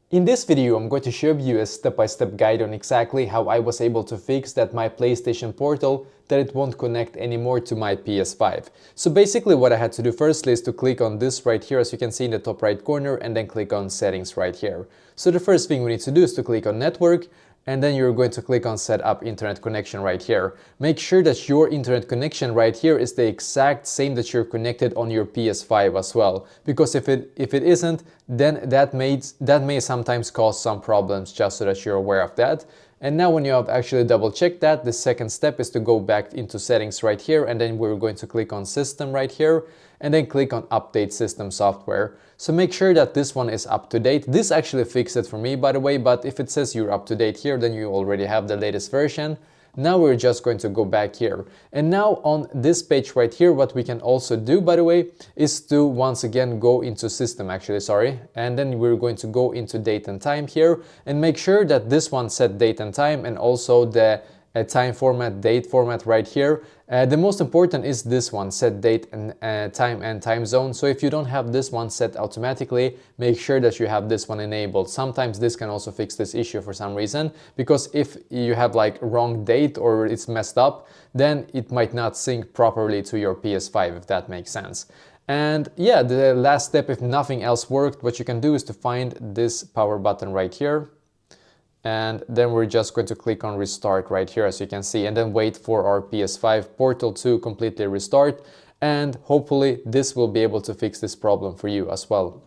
In this video, I'm going to show you a step-by-step guide on exactly how I was able to fix that my PlayStation Portal that it won't connect anymore to my PS5. So basically what I had to do firstly is to click on this right here, as you can see in the top right corner, and then click on settings right here. So the first thing we need to do is to click on network, and then you're going to click on set up internet connection right here. Make sure that your internet connection right here is the exact same that you're connected on your PS5 as well, because if it isn't, then that may sometimes cause some problems, just so that you're aware of that. And now when you have actually double checked that, the second step is to go back into settings right here, and then we're going to click on system right here, and then click on update system software. So make sure that this one is up to date. This actually fixed it for me, by the way, but if it says you're up to date here, then you already have the latest version. Now we're just going to go back here. And now on this page right here, what we can also do, by the way, is to once again go into system, and then we're going to go into date and time here, and make sure that this one set date and time, and also the time format, date format right here. The most important is this one, set date and time zone. So if you don't have this one set automatically, make sure that you have this one enabled. Sometimes this can also fix this issue for some reason, because if you have like wrong date or it's messed up, then it might not sync properly to your PS5, if that makes sense. And yeah, the last step, if nothing else worked, what you can do is to find this power button right here. And then we're just going to click on restart right here, as you can see, and then wait for our PS5 portal to completely restart, and hopefully this will be able to fix this problem for you as well.